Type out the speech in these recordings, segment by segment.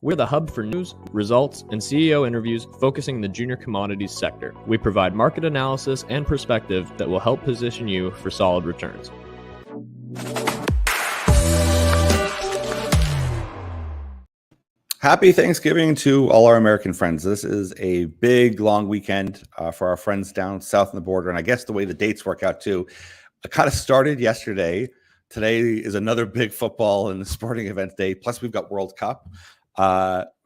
We're the hub for news, results, and CEO interviews focusing the junior commodities sector. We provide market analysis and perspective that will help position you for solid returns. Happy Thanksgiving to all our American friends. This is a big, long weekend for our friends down south on the border. And I guess the way the dates work out too, it kind of started yesterday. Today is another big football and sporting event day. Plus we've got World Cup.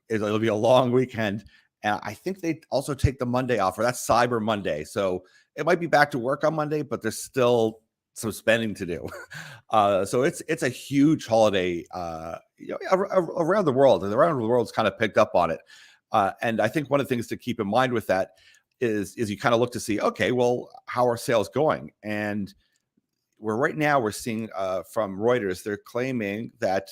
It'll be a long weekend. And I think they also take the Monday off, or that's Cyber Monday. So it might be back to work on Monday, but there's still some spending to do. So it's a huge holiday around the world, and around the world's kind of picked up on it. And I think one of the things to keep in mind with that is you kind of look to see, okay, well, how are sales going? And we're seeing from Reuters, they're claiming that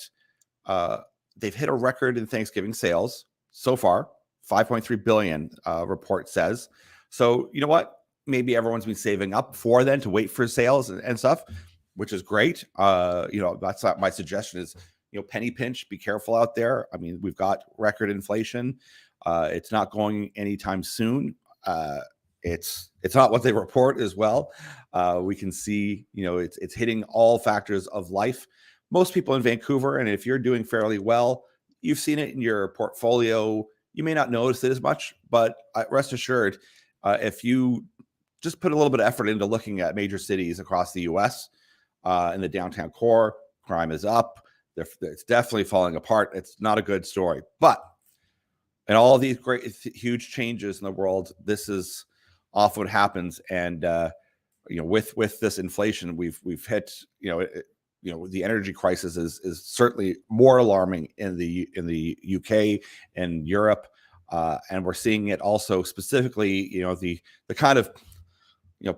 they've hit a record in Thanksgiving sales so far, 5.3 billion, report says. So you know what? Maybe everyone's been saving up before then to wait for sales and stuff, which is great. That's not my suggestion is, penny pinch, be careful out there. I mean, we've got record inflation. It's not going anytime soon. It's not what they report as well. We can see, it's hitting all factors of life. Most people in Vancouver, and if you're doing fairly well, you've seen it in your portfolio. You may not notice it as much, but rest assured, if you just put a little bit of effort into looking at major cities across the U.S. In the downtown core, crime is up. It's definitely falling apart. It's not a good story. But in all these great, huge changes in the world, this is often what happens. And with this inflation, we've hit the energy crisis is certainly more alarming in the UK and Europe, and we're seeing it also specifically. The kind of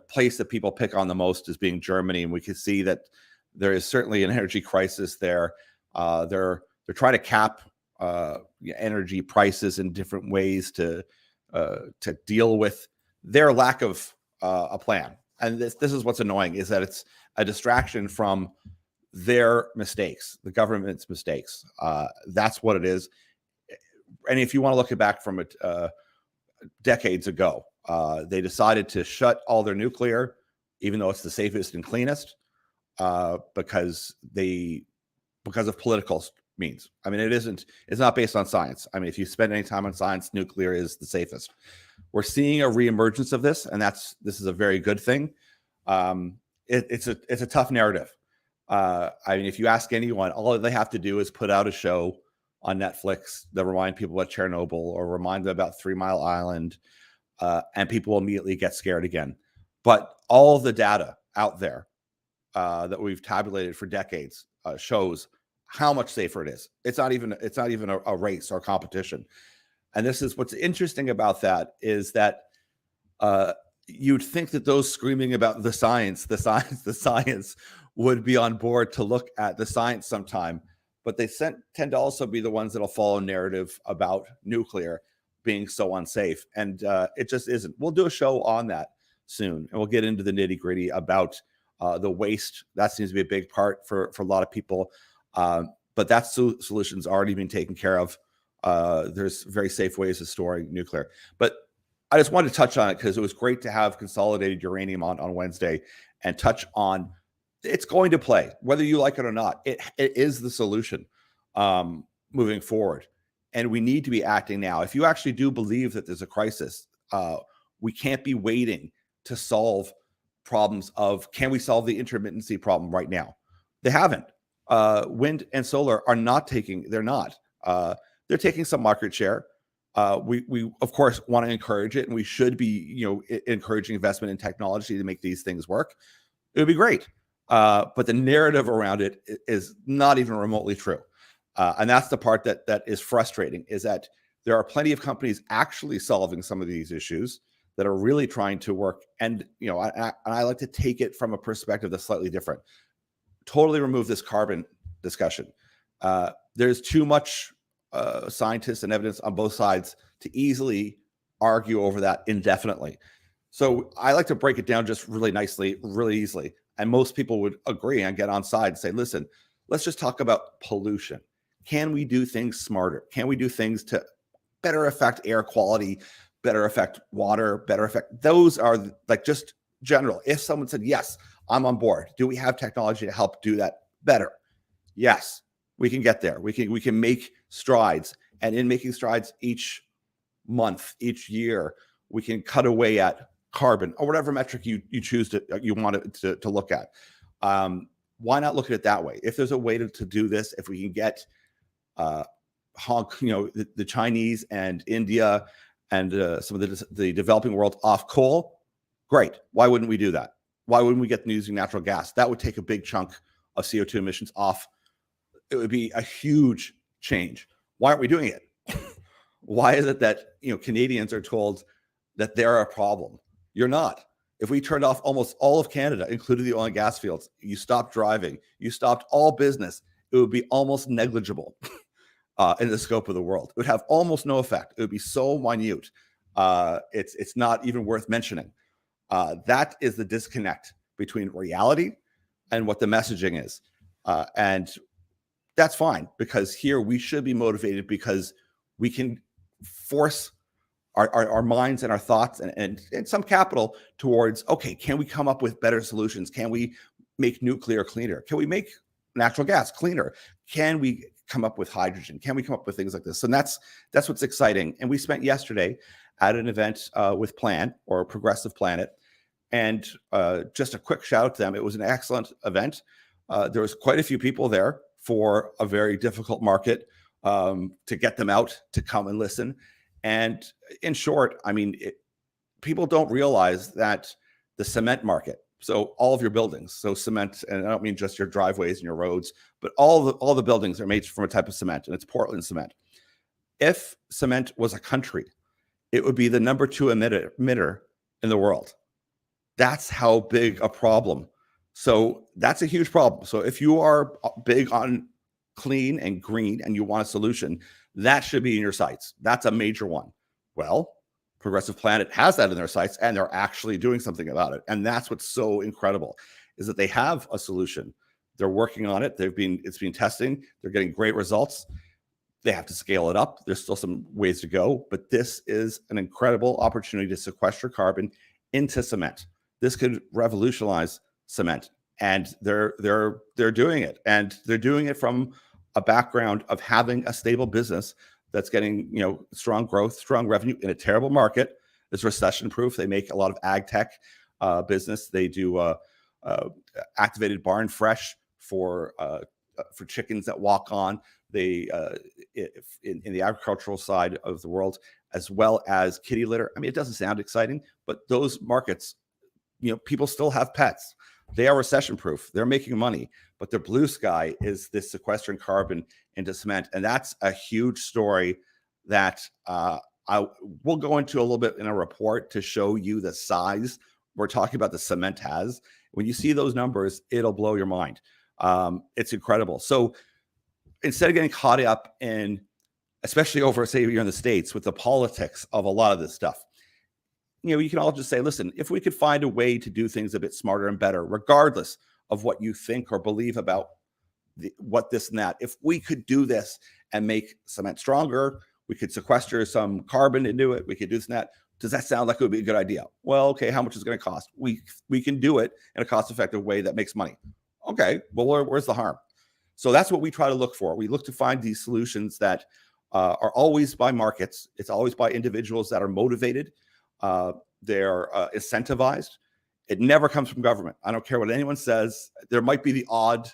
place that people pick on the most is being Germany, and we can see that there is certainly an energy crisis there. They're trying to cap energy prices in different ways to deal with their lack of a plan. And this is what's annoying, is that it's a distraction from their mistakes, the government's mistakes. That's what it is. And if you want to look back from it decades ago, they decided to shut all their nuclear, even though it's the safest and cleanest, because of political means. I mean, it's not based on science. I mean, if you spend any time on science, nuclear is the safest. We're seeing a reemergence of this, and this is a very good thing. It's a tough narrative. I mean, if you ask anyone, all they have to do is put out a show on Netflix that remind people about Chernobyl or remind them about 3 Mile Island, and people will immediately get scared again. But all of the data out there that we've tabulated for decades shows how much safer it is. It's not even a race or competition. And this is what's interesting about that, is that you'd think that those screaming about the science would be on board to look at the science sometime, but they tend to also be the ones that'll follow narrative about nuclear being so unsafe. And it just isn't. We'll do a show on that soon, and we'll get into the nitty gritty about the waste. That seems to be a big part for a lot of people. But that solution's already been taken care of. There's very safe ways of storing nuclear. But I just wanted to touch on it because it was great to have Consolidated Uranium on Wednesday and touch on it's going to play, whether you like it or not. It is the solution moving forward. And we need to be acting now. If you actually do believe that there's a crisis, we can't be waiting to solve problems of, can we solve the intermittency problem right now? They haven't. Wind and solar are not taking, they're not. They're taking some market share. We of course want to encourage it, and we should be, encouraging investment in technology to make these things work. It would be great. But the narrative around it is not even remotely true. And that's the part that is frustrating, is that there are plenty of companies actually solving some of these issues that are really trying to work. And, I like to take it from a perspective that's slightly different. Totally remove this carbon discussion. There's too much scientists and evidence on both sides to easily argue over that indefinitely. So I like to break it down just really nicely, really easily. And most people would agree and get on side and say, listen, let's just talk about pollution. Can we do things smarter? Can we do things to better affect air quality, better affect water, better affect, those are like just general. If someone said, yes, I'm on board, do we have technology to help do that better? Yes, we can get there. We can make strides. And in making strides each month, each year, we can cut away at carbon or whatever metric you choose you want it to look at. Why not look at it that way? If there's a way to do this, if we can get the Chinese and India and some of the developing world off coal, great. Why wouldn't we do that? Why wouldn't we get them using natural gas? That would take a big chunk of CO2 emissions off. It would be a huge change. Why aren't we doing it? Why is it that Canadians are told that they're a problem? You're not. If we turned off almost all of Canada, including the oil and gas fields, you stopped driving, you stopped all business, it would be almost negligible in the scope of the world. It would have almost no effect. It would be so minute. It's not even worth mentioning. That is the disconnect between reality and what the messaging is. And that's fine, because here we should be motivated because we can force our minds and our thoughts and some capital towards, okay, can we come up with better solutions? Can we make nuclear cleaner? Can we make natural gas cleaner? Can we come up with hydrogen? Can we come up with things like this? And that's what's exciting. And we spent yesterday at an event with Plan, or Progressive Planet. And just a quick shout out to them. It was an excellent event. There was quite a few people there for a very difficult market, to get them out to come and listen. And in short, I mean, people don't realize that the cement market, so all of your buildings, so cement, and I don't mean just your driveways and your roads, but all the buildings are made from a type of cement, and it's Portland cement. If cement was a country, it would be the number 2 emitter in the world. That's how big a problem. So that's a huge problem. So if you are big on clean and green and you want a solution, that should be in your sights. That's a major one. Well, Progressive Planet has that in their sights, and they're actually doing something about it. And that's what's so incredible, is that they have a solution. They're working on it. It's been testing. They're getting great results. They have to scale it up. There's still some ways to go, but this is an incredible opportunity to sequester carbon into cement. This could revolutionize cement, and they're doing it, and they're doing it from a background of having a stable business that's getting strong growth, strong revenue in a terrible market. It's recession proof. They make a lot of ag tech business. They do activated barn fresh for chickens that walk on. They in the agricultural side of the world, as well as kitty litter. I mean, it doesn't sound exciting, but those markets, people still have pets. They are recession proof. They're making money, but their blue sky is this sequestering carbon into cement. And that's a huge story that I will go into a little bit in a report to show you the size we're talking about the cement has. When you see those numbers, it'll blow your mind. It's incredible. So instead of getting caught up in, especially over, say, you're in the States, with the politics of a lot of this stuff, you can all just say, listen, if we could find a way to do things a bit smarter and better, regardless of what you think or believe about what this and that, if we could do this and make cement stronger, we could sequester some carbon into it, we could do this and that. Does that sound like it would be a good idea? Well, okay, how much is it going to cost? We can do it in a cost-effective way that makes money. Okay, well, where's the harm? So that's what we try to look for. We look to find these solutions that are always by markets. It's always by individuals that are motivated. They're incentivized. It never comes from government. I don't care what anyone says. There might be the odd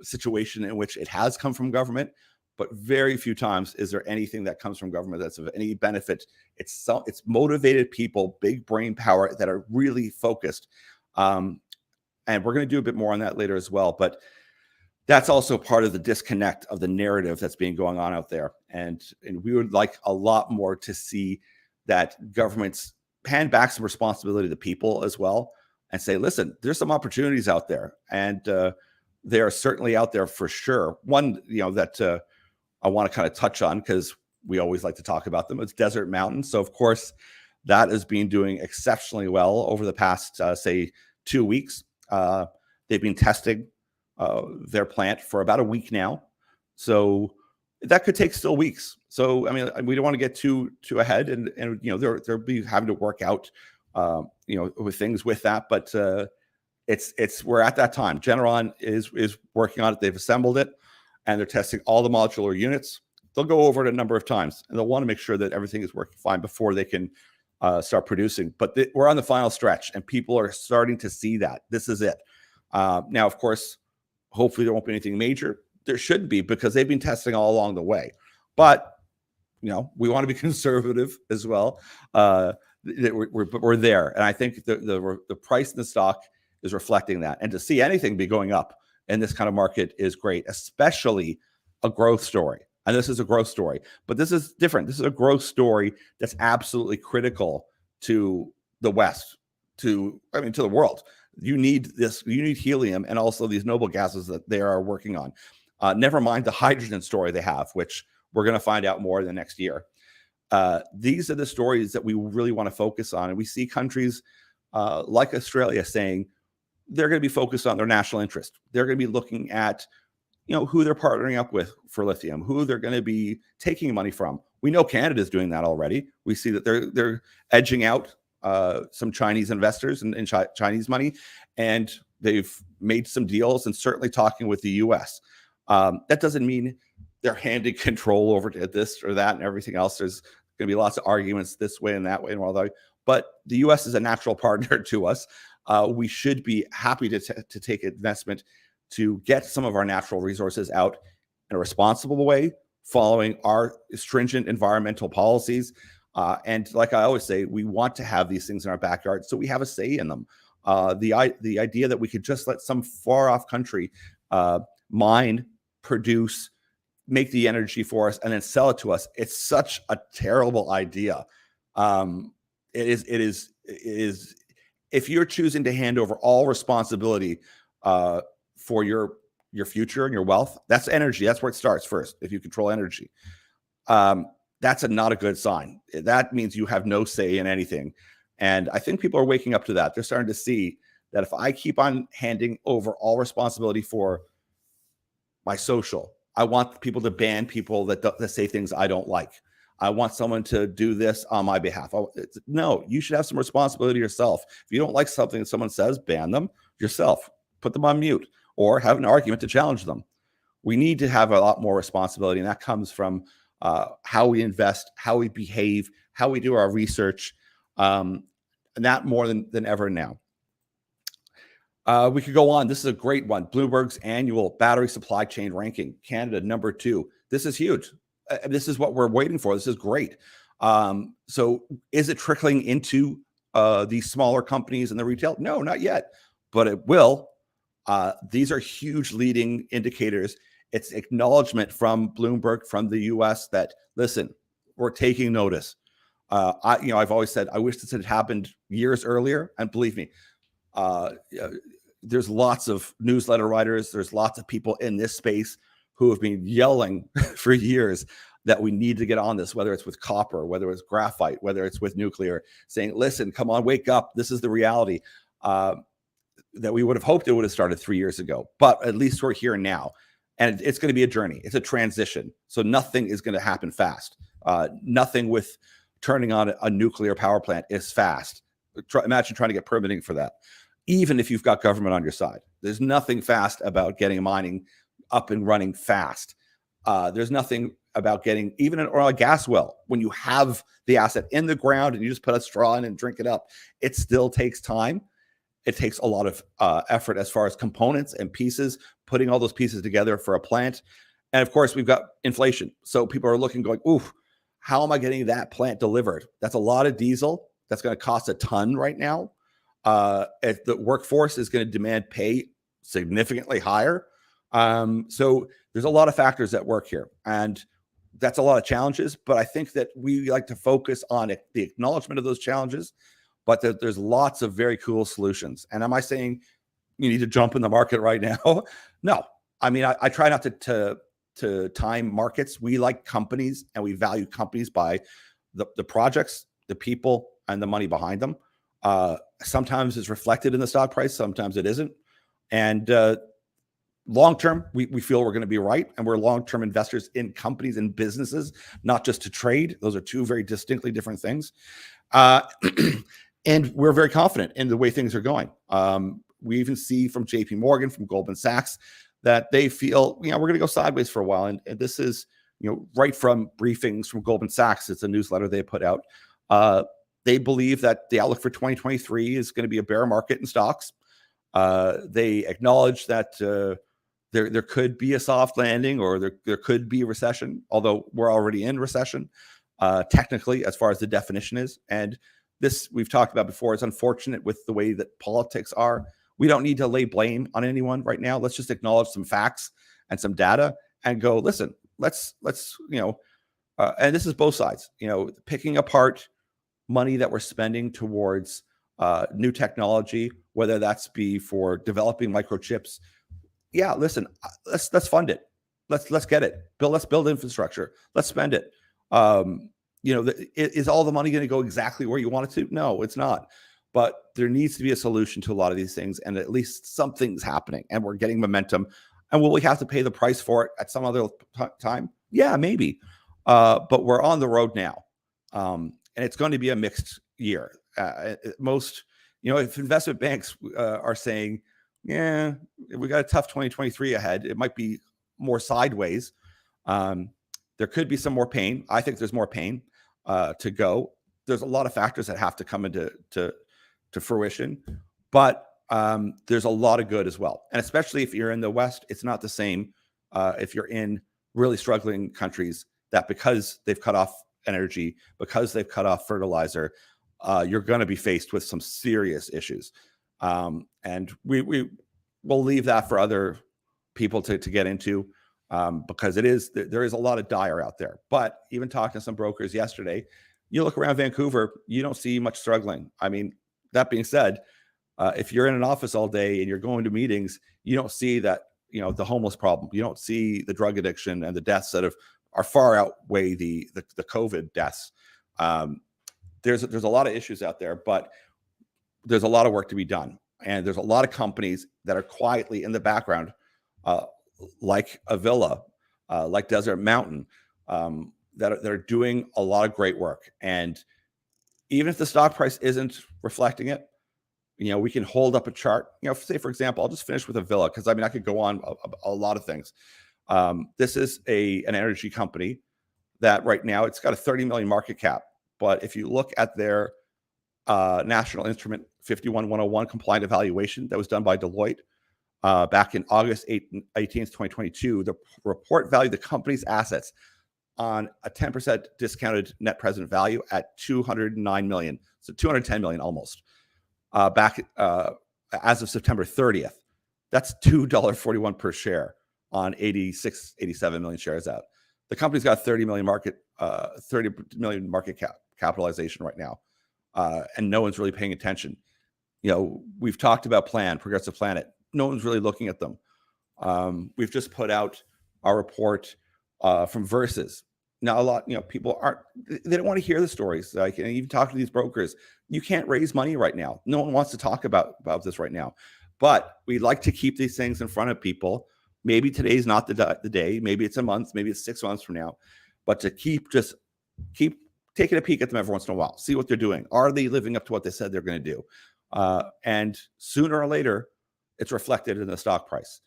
situation in which it has come from government, but very few times is there anything that comes from government that's of any benefit. It's motivated people, big brain power that are really focused. And we're going to do a bit more on that later as well. But that's also part of the disconnect of the narrative that's being going on out there. And we would like a lot more to see that governments hand back some responsibility to people as well and say, listen, there's some opportunities out there. And they are certainly out there for sure. One, that I want to kind of touch on, because we always like to talk about them, it's Desert Mountain. So of course, that has been doing exceptionally well over the past, say, 2 weeks. They've been testing their plant for about a week now. So that could take still weeks. So, I mean, we don't want to get too ahead, and they'll be having to work out, with things with that. But we're at that time. Generon is working on it. They've assembled it, and they're testing all the modular units. They'll go over it a number of times, and they'll want to make sure that everything is working fine before they can start producing. But we're on the final stretch, and people are starting to see that this is it. Now, of course, hopefully there won't be anything major. There should be, because they've been testing all along the way. But we want to be conservative as well. We're there, and I think the price in the stock is reflecting that. And to see anything be going up in this kind of market is great, especially a growth story. And this is a growth story, but this is different. This is a growth story that's absolutely critical to the West, to the world. You need this. You need helium, and also these noble gases that they are working on. Never mind the hydrogen story they have, which we're going to find out more in the next year. These are the stories that we really want to focus on. And we see countries like Australia saying they're going to be focused on their national interest. They're going to be looking at, who they're partnering up with for lithium, who they're going to be taking money from. We know Canada is doing that already. We see that they're edging out some Chinese investors and Chinese money, and they've made some deals and certainly talking with the U.S. That doesn't mean they're handing control over to this or that and everything else. There's going to be lots of arguments this way and that way and all that. But the U.S. is a natural partner to us. We should be happy to take investment to get some of our natural resources out in a responsible way, following our stringent environmental policies. And like I always say, we want to have these things in our backyard so we have a say in them. The idea that we could just let some far off country mine, produce, make the energy for us, and then sell it to us, it's such a terrible idea. It is. If you're choosing to hand over all responsibility for your future and your wealth, that's energy. That's where it starts first. If you control energy, that's not a good sign. That means you have no say in anything. And I think people are waking up to that. They're starting to see that if I keep on handing over all responsibility for my social, I want people to ban people that say things I don't like. I want someone to do this on my behalf. No, you should have some responsibility yourself. If you don't like something that someone says, ban them yourself. Put them on mute or have an argument to challenge them. We need to have a lot more responsibility, and that comes from how we invest, how we behave, how we do our research, and that more than ever now. We could go on. This is a great one. Bloomberg's annual battery supply chain ranking. Canada, number 2. This is huge. This is what we're waiting for. This is great. So is it trickling into these smaller companies and the retail? No, not yet, but it will. These are huge leading indicators. It's acknowledgement from Bloomberg, from the U.S. that, listen, we're taking notice. I've always said, I wish this had happened years earlier. And believe me, there's lots of newsletter writers. There's lots of people in this space who have been yelling for years that we need to get on this, whether it's with copper, whether it's graphite, whether it's with nuclear, saying, listen, come on, wake up. This is the reality that we would have hoped it would have started 3 years ago. But at least we're here now. And it's going to be a journey. It's a transition. So nothing is going to happen fast. Nothing with turning on a nuclear power plant is fast. Imagine trying to get permitting for that, even if you've got government on your side. There's nothing fast about getting mining up and running fast. There's nothing about getting even an oil gas well when you have the asset in the ground and you just put a straw in and drink it up. It still takes time. It takes a lot of effort as far as components and pieces, putting all those pieces together for a plant. And of course, we've got inflation. So people are looking, going, ooh, how am I getting that plant delivered? That's a lot of diesel. That's going to cost a ton right now. If the workforce is going to demand pay significantly higher. So there's a lot of factors at work here. And that's a lot of challenges. But I think that we like to focus on the acknowledgement of those challenges, but there's lots of very cool solutions. And am I saying you need to jump in the market right now? No. I mean, I try not to time markets. We like companies, and we value companies by the projects, the people, and the money behind them. Sometimes it's reflected in the stock price. Sometimes it isn't. And long term, we feel we're going to be right, and we're long-term investors in companies and businesses, not just to trade. Those are two very distinctly different things. And we're very confident in the way things are going. We even see from JP Morgan, from Goldman Sachs, that they feel, we're going to go sideways for a while. And this is, right from briefings from Goldman Sachs. It's a newsletter they put out. They believe that the outlook for 2023 is going to be a bear market in stocks. They acknowledge that there could be a soft landing, or there could be a recession, although we're already in recession, technically, as far as the definition is. And this, we've talked about before, is unfortunate with the way that politics are. We don't need to lay blame on anyone right now. Let's just acknowledge some facts and some data and go, listen, let's and this is both sides, picking apart money that we're spending towards new technology, whether that's be for developing microchips. Yeah, listen, let's fund it. Let's get it. Let's build infrastructure. Let's spend it. Is all the money going to go exactly where you want it to? No, it's not. But there needs to be a solution to a lot of these things, and at least something's happening, and we're getting momentum. And will we have to pay the price for it at some other time? Yeah, maybe. But we're on the road now, and it's going to be a mixed year. Most, if investment banks are saying, yeah, we got a tough 2023 ahead, it might be more sideways. There could be some more pain. I think there's more pain to go. There's a lot of factors that have to come into fruition, but there's a lot of good as well. And especially if you're in the West, it's not the same if you're in really struggling countries, that because they've cut off energy, because they've cut off fertilizer, you're going to be faced with some serious issues. And we'll leave that for other people to get into, because there is a lot of dire out there. But even talking to some brokers yesterday, you look around Vancouver, you don't see much struggling. I mean, that being said, if you're in an office all day and you're going to meetings, you don't see that, the homeless problem. You don't see the drug addiction and the deaths that are far outweigh the COVID deaths. There's a lot of issues out there, but there's a lot of work to be done. And there's a lot of companies that are quietly in the background, like Avila, like Desert Mountain, that are doing a lot of great work. And even if the stock price isn't reflecting it, we can hold up a chart. Say, for example, I'll just finish with Avila, because I could go on a lot of things. This is an energy company that right now, it's got a 30 million market cap. But if you look at their National Instrument 51101 compliant evaluation that was done by Deloitte back in August 18th, 2022, the report valued the company's assets on a 10% discounted net present value at $209 million. So $210 million almost. Back as of September 30th. That's $2.41 per share on 87 million shares out. The company's got 30 million market capitalization right now. And no one's really paying attention. We've talked about Progressive Planet. No one's really looking at them. We've just put out our report from Versus. Now, a lot, people they don't want to hear the stories. Like, and even talk to these brokers, you can't raise money right now. No one wants to talk about this right now. But we like to keep these things in front of people. Maybe today's not the day. Maybe it's a month. Maybe it's 6 months from now. But to keep taking a peek at them every once in a while, see what they're doing. Are they living up to what they said they're going to do? And sooner or later, it's reflected in the stock price,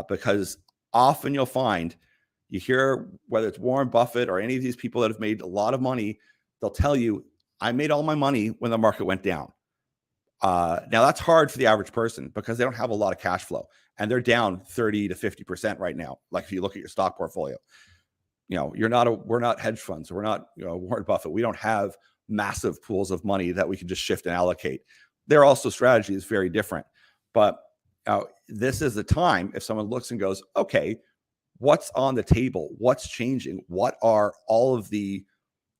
because often you'll find, you hear, whether it's Warren Buffett or any of these people that have made a lot of money, they'll tell you, I made all my money when the market went down. Now that's hard for the average person because they don't have a lot of cash flow, and they're down 30 to 50% right now. Like if you look at your stock portfolio, we're not hedge funds. We're not, Warren Buffett. We don't have massive pools of money that we can just shift and allocate. Their also strategy is very different. But this is the time, if someone looks and goes, okay, what's on the table? What's changing? What are all of the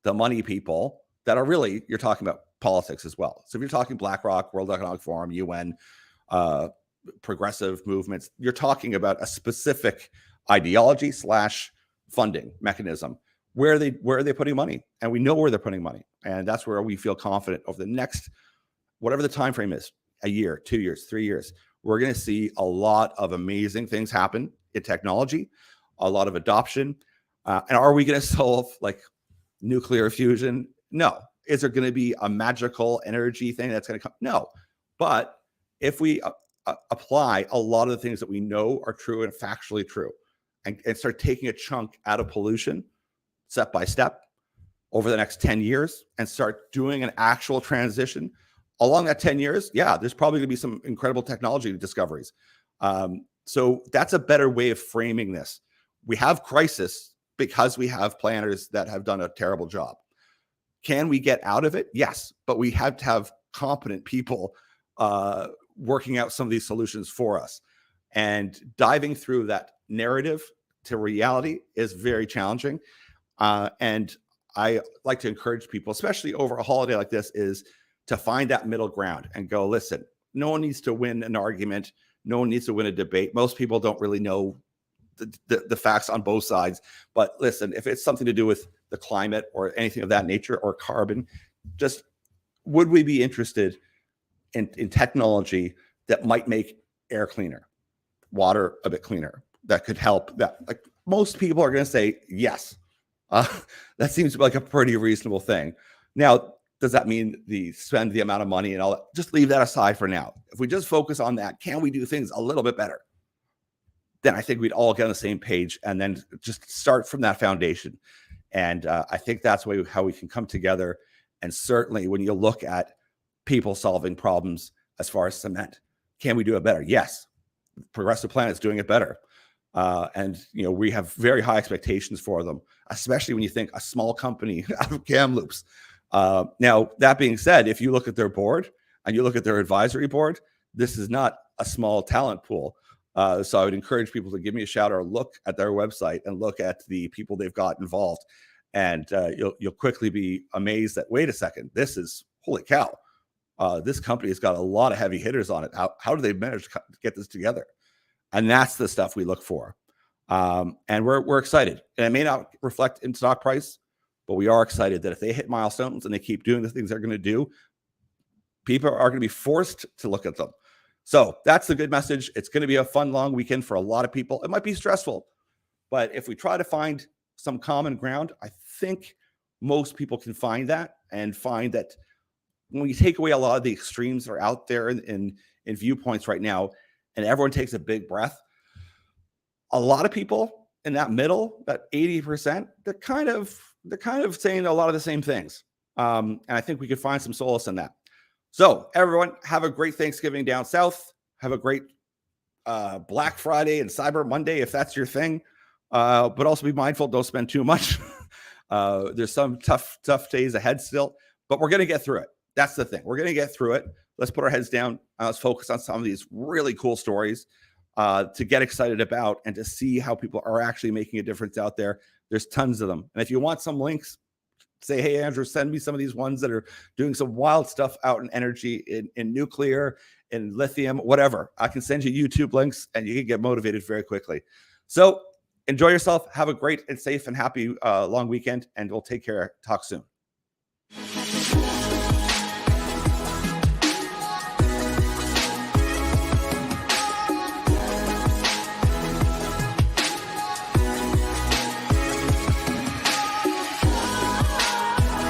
money people that are really, you're talking about politics as well. So if you're talking BlackRock, World Economic Forum, UN, progressive movements, you're talking about a specific ideology / funding mechanism. Where are they putting money? And we know where they're putting money. And that's where we feel confident over the next, whatever the time frame is, a year, 2 years, 3 years, we're going to see a lot of amazing things happen in technology, a lot of adoption. And are we going to solve like nuclear fusion? No. Is there going to be a magical energy thing that's going to come? No. But if we apply a lot of the things that we know are true and factually true, and start taking a chunk out of pollution step by step over the next 10 years and start doing an actual transition along that 10 years, yeah, there's probably going to be some incredible technology discoveries. So that's a better way of framing this. We have crisis because we have planners that have done a terrible job. Can we get out of it? Yes, but we have to have competent people working out some of these solutions for us. And diving through that narrative to reality is very challenging. And I like to encourage people, especially over a holiday like this, is to find that middle ground and go, listen, no one needs to win an argument. No one needs to win a debate. Most people don't really know the facts on both sides. But listen, if it's something to do with the climate or anything of that nature or carbon, just would we be interested in technology that might make air cleaner, water a bit cleaner, that could help? That, like, most people are going to say yes. That seems like a pretty reasonable thing. Now, does that mean spend the amount of money and all that? Just leave that aside for now. If we just focus on that, can we do things a little bit better? Then I think we'd all get on the same page and then just start from that foundation. And I think that's how we can come together. And certainly when you look at people solving problems as far as cement, can we do it better? Yes. Progressive Planet is doing it better. And we have very high expectations for them, especially when you think a small company out of Kamloops. Now, that being said, if you look at their board and you look at their advisory board, this is not a small talent pool. So I would encourage people to give me a shout or look at their website and look at the people they've got involved. And you'll quickly be amazed that, wait a second, this is, holy cow. This company has got a lot of heavy hitters on it. How do they manage to get this together? And that's the stuff we look for. And we're excited. And it may not reflect in stock price, but we are excited that if they hit milestones and they keep doing the things they're going to do, people are going to be forced to look at them. So that's the good message. It's going to be a fun, long weekend for a lot of people. It might be stressful, but if we try to find some common ground, I think most people can find that, and find that when you take away a lot of the extremes that are out there in viewpoints right now, and everyone takes a big breath, a lot of people in that middle, that 80%, they're kind of saying a lot of the same things. And I think we could find some solace in that. So everyone, have a great Thanksgiving down south. Have a great Black Friday and Cyber Monday, if that's your thing. But also be mindful, don't spend too much. There's some tough days ahead still, but we're going to get through it. That's the thing. We're going to get through it. Let's put our heads down. Let's focus on some of these really cool stories to get excited about, and to see how people are actually making a difference out there. There's tons of them. And if you want some links, say, hey, Andrew, send me some of these ones that are doing some wild stuff out in energy, in nuclear, in lithium, whatever. I can send you YouTube links and you can get motivated very quickly. So enjoy yourself. Have a great and safe and happy long weekend, and we'll take care. Talk soon.